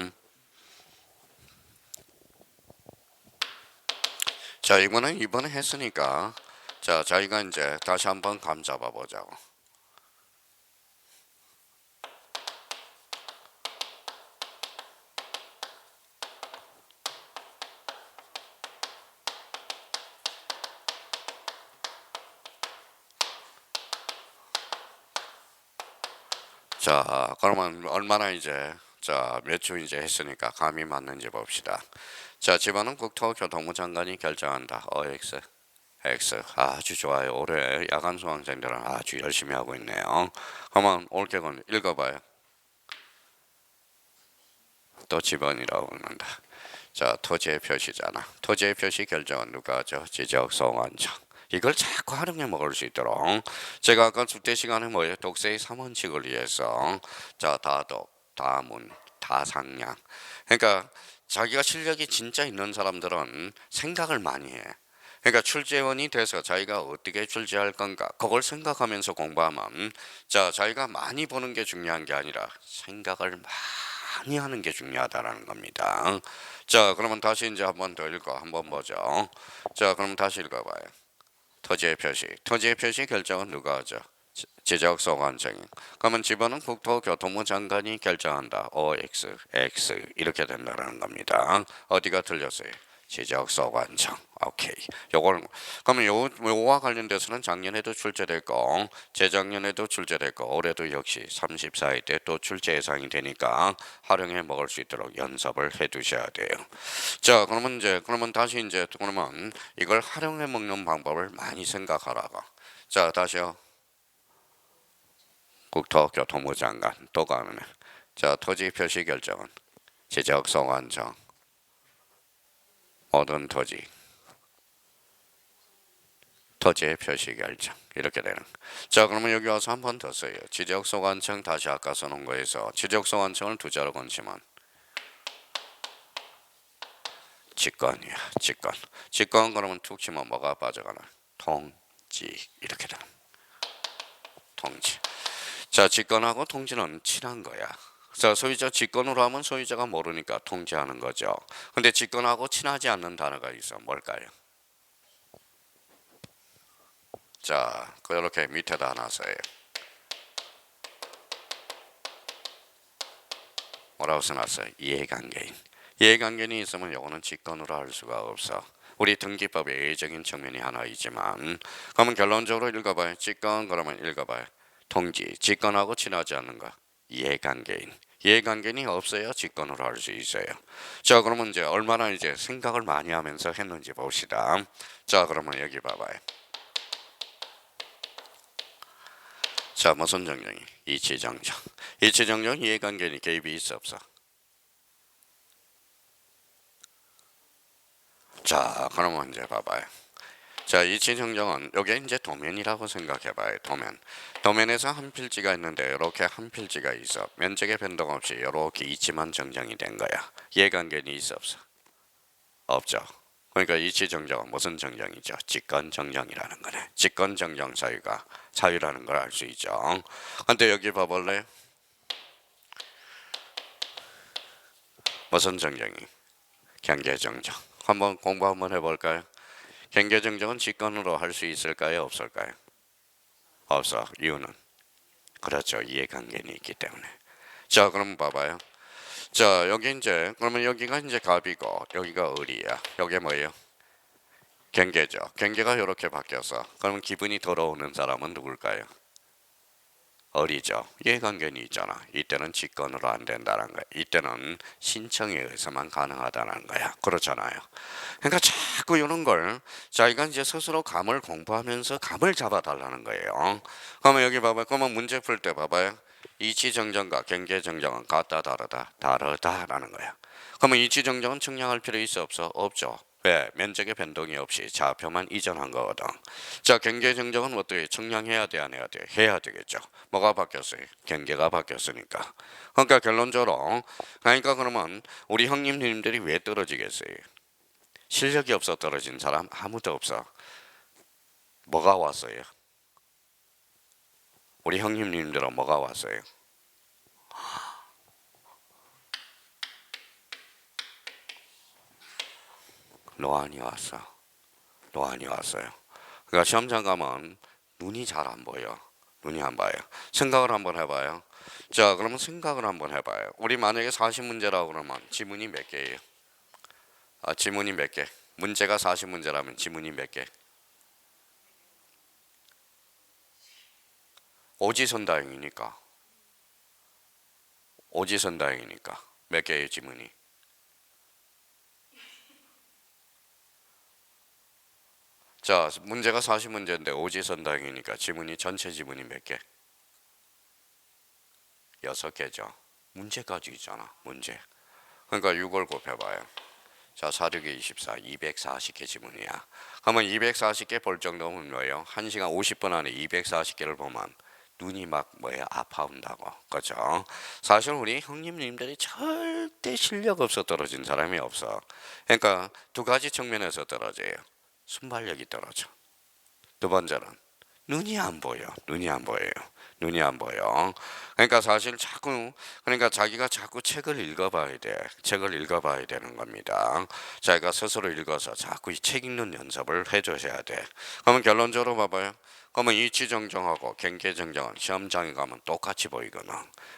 자, 이거는 이번에 했으니까 자, 저희가 이제 다시 한번 감 잡아 보자고. 자, 그러면 얼마나 이제 자, 몇 주 이제 했으니까 감이 맞는지 봅시다. 자, 집안은 국토교통부 장관이 결정한다. OX. X. 아주 좋아요. 올해 야간 수강생들은 아주 열심히 하고 있네요. 그러면 올겨울 읽어봐요. 또 집안이라고 합니다. 자, 토지의 표시잖아. 토지의 표시 결정은 누가 하죠? 지적소관청. 이걸 자꾸 활용해 먹을 수 있도록 제가 아까 주대 시간에 뭐예요? 독세의 3원칙을 위해서 자, 다독, 다문, 다상량. 그러니까 자기가 실력이 진짜 있는 사람들은 생각을 많이 해. 그러니까 출제원이 돼서 자기가 어떻게 출제할 건가 그걸 생각하면서 공부하면 자, 자기가 많이 보는 게 중요한 게 아니라 생각을 많이 하는 게 중요하다라는 겁니다. 자, 그러면 다시 이제 한번 더 읽어 한번 보죠. 자, 그럼 다시 읽어봐요. 토지의 표시 결정은 누가 하죠? 지적소관청이. 그러면 집안은 국토교통부 장관이 결정한다. OX, X 이렇게 된다는 겁니다. 어디가 틀렸어요? 지적소관청. 오케이. 요걸 그러면 요와 관련돼서는 작년에도 출제됐고 재작년에도 출제됐고 올해도 역시 34회 때 또 출제 예상이 되니까 활용해 먹을 수 있도록 연습을 해 두셔야 돼요. 자, 그러면 다시 이제 그러면 이걸 활용해 먹는 방법을 많이 생각하라고. 자, 다시요. 국토교통부 장관 또 가면 자, 토지 표시 결정은 지적소관청 모든 토지의 표시 결정 이렇게 되는. 자, 그러면 여기 와서 한 번 더 써요. 지적소관청 다시 아까 써놓은 거에서 지적소관청을 두 자로 건치면 직권이야. 직권 그러면 툭 치면 뭐가 빠져가나? 통지 이렇게 되는. 통지. 자, 직권하고 통지는 친한 거야. 자, 소유자 직권으로 하면 소유자가 모르니까 통지하는 거죠. 근데 직권하고 친하지 않는 단어가 있어. 뭘까요? 자, 그렇게 밑에다 하나 써요. 뭐라고 써놨어요? 이해관계인. 이해관계인이 있으면 요거는 직권으로 할 수가 없어. 우리 등기법의 예외적인 측면이 하나 있지만 그러면 결론적으로 읽어봐요. 직권 그러면 읽어봐요. 통지. 직권하고 친하지 않는 거. 이해관계인. 이해관계인이 없어야 직권으로 할 수 있어요. 자, 그러면 이제 얼마나 이제 생각을 많이 하면서 했는지 봅시다. 자, 그러면 여기 봐봐요. 자, 무슨 정정이? 이치정정. 이치정정 이해관계인이 개입이 있어 없어? 자, 그러면 이제 봐봐요. 자, 이치정정은 여기 이제 도면이라고 생각해봐요. 도면에서 한 필지가 있는데 이렇게 한 필지가 있어. 면적의 변동 없이 이렇게 이치만 정정이 된 거야. 이해관계는 있어 없어? 없죠. 그러니까 이치정정은 무슨 정정이죠? 직권정정이라는 거네. 직권정정 사유라는 걸 알 수 있죠. 근데 여기 봐볼래요? 무슨 정정이? 경계정정. 한번 공부 한번 해볼까요? 경계정정은 직권으로 할 수 있을까요? 없을까요? 없어. 이유는? 그렇죠. 이해관계는 있기 때문에. 자, 그럼 봐봐요. 자, 여기 이제 그러면 여기가 이제 갑이고 여기가 을이야. 여기 뭐예요? 경계죠. 경계가 이렇게 바뀌어서 그러면 기분이 돌아오는 사람은 누굴까요? 을이죠. 이해관계는 있잖아. 이때는 직권으로 안 된다는 거야. 이때는 신청에 의해서만 가능하다는 거야. 그렇잖아요. 그러니까 자꾸 이런 걸 자기가 이제 스스로 감을 공부하면서 감을 잡아달라는 거예요. 그러면 여기 봐봐요. 그러면 문제 풀 때 봐봐요. 이치정정과 경계정정은 같다 다르다 다르다라는 거야. 그러면 이치정정은 측량할 필요 있어 없어? 없죠. 왜? 면적의 변동이 없이 좌표만 이전한 거거든. 자, 경계정정은 어떻게 측량해야 돼 안 해야 돼? 해야 되겠죠. 뭐가 바뀌었어요? 경계가 바뀌었으니까. 그러니까 결론적으로 그러니까 그러면 우리 형님들이 왜 떨어지겠어요? 실력이 없어 떨어진 사람 아무도 없어. 뭐가 왔어요? 우리 형님들은 뭐가 왔어요? 노안이 왔어. 노안이 왔어요. 그러니까 시험장 가면 눈이 잘 안 보여. 눈이 안 봐요. 생각을 한번 해봐요. 자, 그러면 생각을 한번 해봐요. 우리 만약에 40문제라고 그러면 지문이 몇 개예요? 지문이 몇 개? 문제가 40문제라면 지문이 몇 개? 오지선다행이니까. 오지선다행이니까. 몇 개예요, 지문이? 자, 문제가 40문제인데 오지선다행이니까 지문이 전체 지문이 몇 개? 6개죠. 문제까지 있잖아. 문제. 그러니까 6을 곱해봐요. 자, 4, 6에 24, 240개 지문이야. 그러면 240개 볼 정도면 뭐예요? 1시간 50분 안에 240개를 보면 눈이 막 뭐예요? 아파온다고. 그렇죠? 사실 우리 형님님들이 절대 실력 없어 떨어진 사람이 없어. 그러니까 두 가지 측면에서 떨어져요. 순발력이 떨어져. 두 번째는 눈이 안 보여. 눈이 안 보여요. 눈이 안 보여. 그러니까 사실 그러니까 자기가 자꾸 책을 읽어봐야 돼. 책을 읽어봐야 되는 겁니다. 자기가 스스로 읽어서 자꾸 이 책 읽는 연습을 해주셔야 돼. 그러면 결론적으로 봐봐요. 그러면 이치정정하고 경계정정은 시험장에 가면 똑같이 보이거든.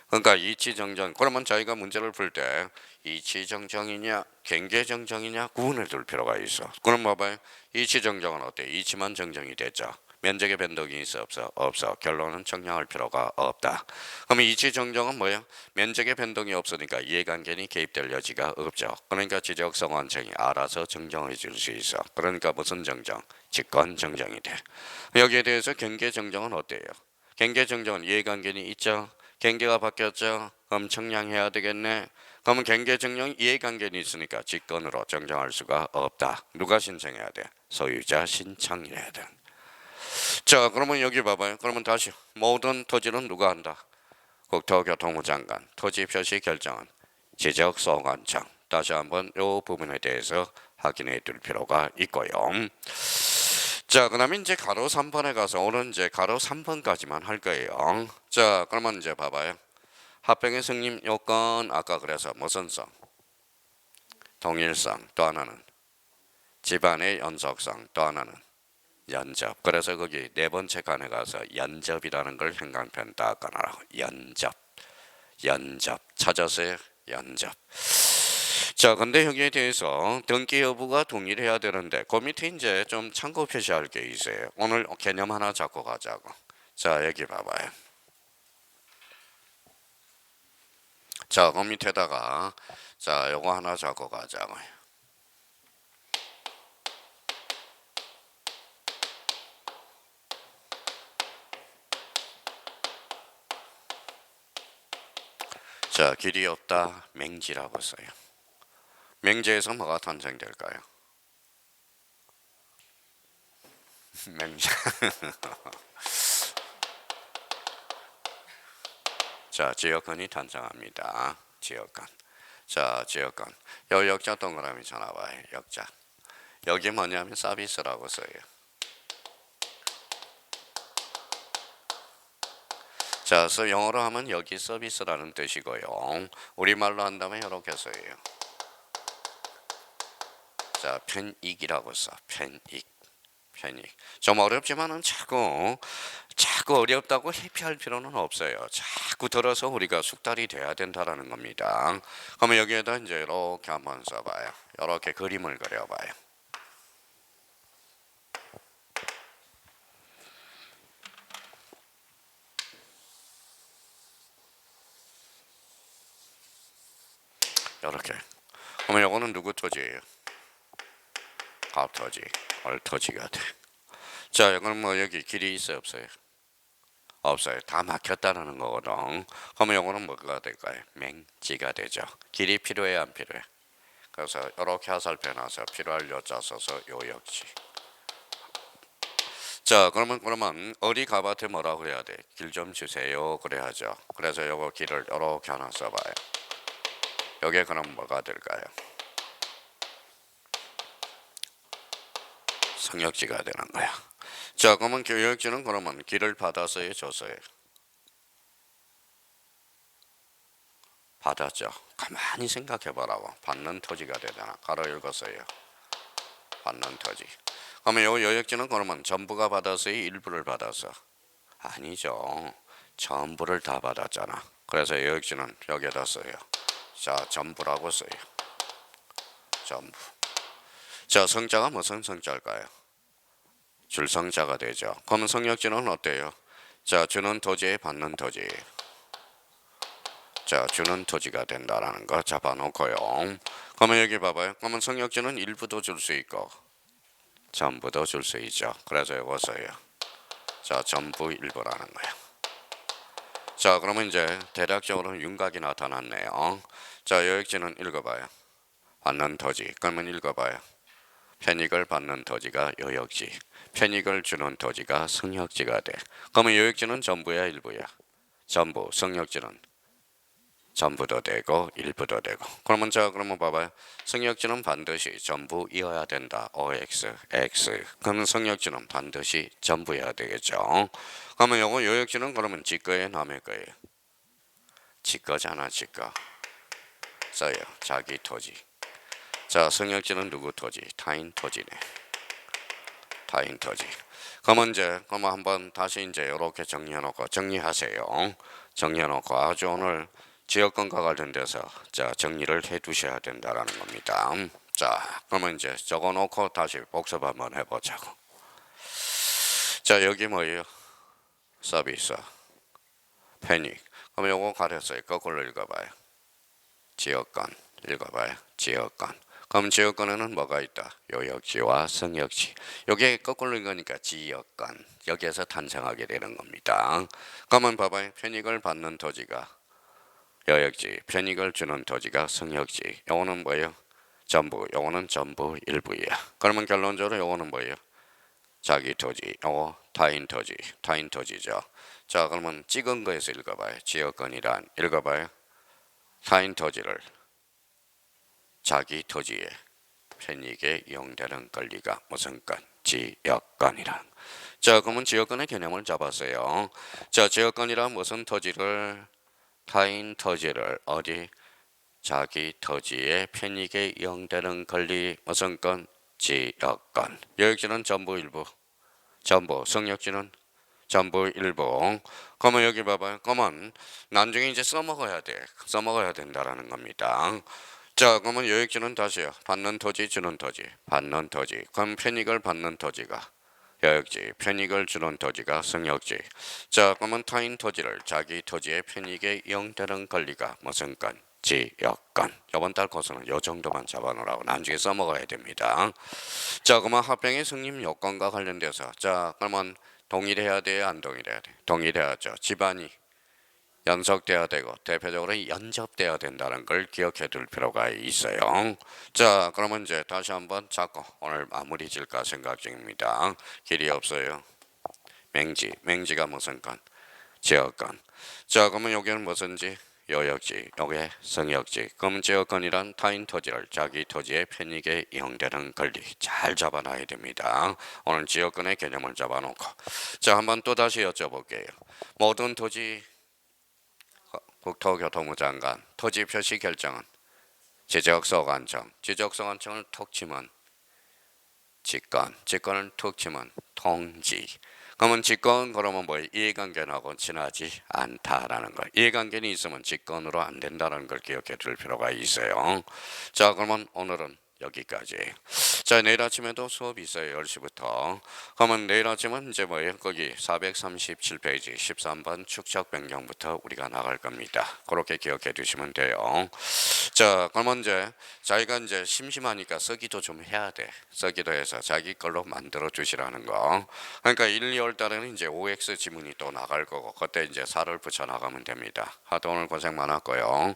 그러니까 이치정정 그러면 저희가 문제를 풀 때 이치정정이냐 경계정정이냐 구분해 둘 필요가 있어. 그럼 봐봐요. 이치정정은 어때? 이치만 정정이 됐죠. 면적의 변동이 있어 없어? 없어. 결론은 청량할 필요가 없다. 그러면 이치정정은 뭐야? 면적의 변동이 없으니까 이해관계는 개입될 여지가 없죠. 그러니까 지적성 원청이 알아서 정정해 줄 수 있어. 그러니까 무슨 정정? 직권 정정이 돼. 여기에 대해서 경계 정정은 어때요? 경계 정정은 이해관계는 있죠. 경계가 바뀌었죠. 그럼 청량해야 되겠네. 그러면 경계 정령 이해관계는 있으니까 직권으로 정정할 수가 없다. 누가 신청해야 돼? 소유자 신청해야 돼. 자, 그러면 여기 봐봐요. 그러면 다시 모든 토지는 누가 한다? 국토교통부 장관. 토지 표시 결정은 지적소관청. 다시 한번 이 부분에 대해서 확인해 둘 필요가 있고요. 자, 그 다음에 이제 가로 3번에 가서 오늘 이제 가로 3번까지만 할 거예요. 자, 그러면 이제 봐봐요. 합병의 승인 요건 아까 그래서 무슨 성? 동일성. 또 하나는 집안의 연속성. 또 하나는 연접. 그래서 거기 네 번째 칸에 가서 연접이라는 걸 행간편 딱 가나라고. 연접. 연접. 찾았어요? 연접. 자, 근데 여기에 대해서 등기 여부가 동일해야 되는데 그 밑에 이제 좀 참고 표시할 게 있어요. 오늘 개념 하나 잡고 가자고. 자, 여기 봐봐요. 자, 그 밑에다가 자, 요거 하나 잡고 가자고. 자, 길이 없다 맹지라고 써요. 맹지에서 뭐가 탄생될까요? 맹지. 자, 지역권이 탄생합니다. 지역권. 자, 지역권. 요 역자 동그라미 쳐놔봐요. 역자. 여기 뭐냐면 서비스라고 써요. 자, 그래서 영어로 하면 여기 서비스라는 뜻이고요. 우리말로 한다면 이렇게 써요. 자, 편익이라고 써. 편익. 편익. 좀 어렵지만은 자꾸 어렵다고 회피할 필요는 없어요. 자꾸 들어서 우리가 숙달이 돼야 된다라는 겁니다. 그러면 여기에다 이제 이렇게 한번 써봐요. 이렇게 그림을 그려봐요. 이렇게. 그러면 이거는 누구 토지예요? 갑토지, 얼토지가 돼. 자, 이거는 뭐 여기 길이 있어요, 없어요? 없어요. 다 막혔다는 거거든. 그러면 이거는 뭐가 될까요? 맹지가 되죠. 길이 필요해, 안 필요해? 그래서 이렇게 화살표 놔서 필요할 여자 써서 요 역시. 자, 그러면 어디 가밭에 뭐라고 해야 돼? 길 좀 주세요. 그래야죠. 그래서 요거 길을 이렇게 하나 써봐요. 여기에 그럼 뭐가 될까요? 성역지가 되는 거야. 자, 그러면 교역지는 그러면 길을 받았어요, 줬어요? 받았죠. 가만히 생각해보라고. 받는 토지가 되잖아. 가로 읽었어요. 받는 토지. 그러면 요 여역지는 그러면 전부가 받았어요? 일부를 받았어? 아니죠. 전부를 다 받았잖아. 그래서 여역지는 여기에다 써요. 자, 전부라고 써요. 전부. 자, 성자가 무슨 성자일까요? 줄성자가 되죠. 그러면 성역지는 어때요? 자, 주는 토지에 받는 토지. 자, 주는 토지가 된다라는 거 잡아놓고요. 그러면 여기 봐봐요. 그러면 성역지는 일부도 줄 수 있고 전부도 줄 수 있죠. 그래서 이거 써요. 자, 전부 일부라는 거예요. 자, 그러면 이제 대략적으로 윤곽이 나타났네요. 자, 여역지는 읽어봐요. 받는 토지. 그러면 읽어봐요. 편익을 받는 토지가 여역지. 편익을 주는 토지가 성역지가 돼. 그러면 여역지는 전부야 일부야? 전부. 성역지는 전부도 되고 일부도 되고. 그러면 봐봐요. 성역지는 반드시 전부이어야 된다. OX, X. 그러면 성역지는 반드시 전부여야 되겠죠. 그러면 요거 요역지는 그러면 지거예요, 남의 거예요? 지거잖아, 지거. 써요. 자기 토지. 자, 성역지는 누구 토지? 타인 토지네. 타인 토지. 그러면 이제 그러면 한번 다시 이제 이렇게 정리해놓고 정리하세요. 정리해놓고 아주 오늘 지역권과 관련돼서 자 정리를 해두셔야 된다라는 겁니다. 자 그러면 이제 적어놓고 다시 복습 한번 해보자고. 자 여기 뭐예요? 서비스, 패닉. 그럼 요거 가렸어요. 거꾸로 읽어봐요. 지역권 읽어봐요. 지역권. 그럼 지역권에는 뭐가 있다? 요역지와 성역지. 요게 거꾸로 읽으니까 지역권. 여기에서 탄생하게 되는 겁니다. 그러면 봐봐요. 편익을 받는 토지가 요역지, 편익을 주는 토지가 성역지. 요거는 뭐예요? 전부. 요거는 전부 일부야. 그러면 결론적으로 요거는 뭐예요? 자기 토지. 요거 타인 토지. 타인 토지죠. 자 그러면 찍은 거에서 읽어봐요. 지역권이란 읽어봐요. 타인 토지를 자기 토지의 편익에 이용되는 권리가 무슨 권? 지역권이란. 자 그러면 지역권의 개념을 잡았어요. 자 지역권이란 무슨 토지를 타인 토지를 어디 자기 토지의 편익에 이용되는 권리 무슨 권? 지역권. 요역지는 전부 일부. 전부. 성역지는 전부 일부. 그러면 여기 봐봐요. 그러면 나중에 이제 써먹어야 돼. 써먹어야 된다라는 겁니다. 자 그러면 요역지는 다시요. 받는 토지 주는 토지. 받는 토지. 그럼 편익을 받는 토지가 요역지. 편익을 주는 토지가 성역지. 자 그러면 타인 토지를 자기 토지의 편익에 이용되는 권리가 무슨 권? 지역권. 이번 달 코스는 요 정도만 잡아놓으라고 나중에 써먹어야 됩니다. 자 그러면 합병의 승인 요건과 관련돼서 자 그러면 동일해야 돼요? 안 동일해야 돼? 동일해야죠. 집안이 연속돼야 되고 대표적으로 연접돼야 된다는 걸 기억해 둘 필요가 있어요. 자 그러면 이제 다시 한번 잡고 오늘 마무리 질까 생각 중입니다. 길이 없어요. 맹지. 맹지가 무슨 건? 지역권. 자 그러면 여기는 무슨지? 요역지. 요게 성역지. 그럼 지역권이란 타인 토지를 자기 토지의 편익에 이용되는 권리 잘 잡아놔야 됩니다. 오늘 지역권의 개념을 잡아놓고 자 한번 또 다시 여쭤볼게요. 모든 토지 국토교통부 장관 토지 표시 결정은 지적서 관청, 지적서 관청을 톡 치면 직권, 직권을 톡 치면 통지. 그러면 직권 그러면 뭐 이해관계하고 친하지 않다라는 거. 이해관계는 있으면 직권으로 안 된다는 걸 기억해 둘 필요가 있어요. 자 그러면 오늘은 여기까지. 자 내일 아침에도 수업이 있어요. 10시부터. 그러면 내일 아침은 이제 뭐예요? 거기 437페이지 13번 축적 변경부터 우리가 나갈 겁니다. 그렇게 기억해 두시면 돼요. 자 그러면 이제 자기가 이제 심심하니까 쓰기도 좀 해야 돼. 쓰기도 해서 자기 걸로 만들어 주시라는 거. 그러니까 1, 2월 달에는 이제 OX 지문이 또 나갈 거고 그때 이제 4를 붙여 나가면 됩니다. 하도 오늘 고생 많았고요.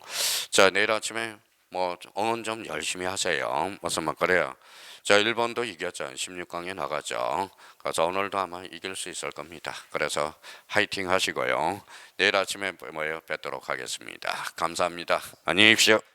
자 내일 아침에 뭐 응원 좀 열심히 하세요. 무슨 말 그래요. 자 1번도 이겼죠. 16강에 나가죠. 그래서 오늘도 아마 이길 수 있을 겁니다. 그래서 화이팅 하시고요. 내일 아침에 뭐예요? 뵙도록 하겠습니다. 감사합니다. 안녕히 계십시오.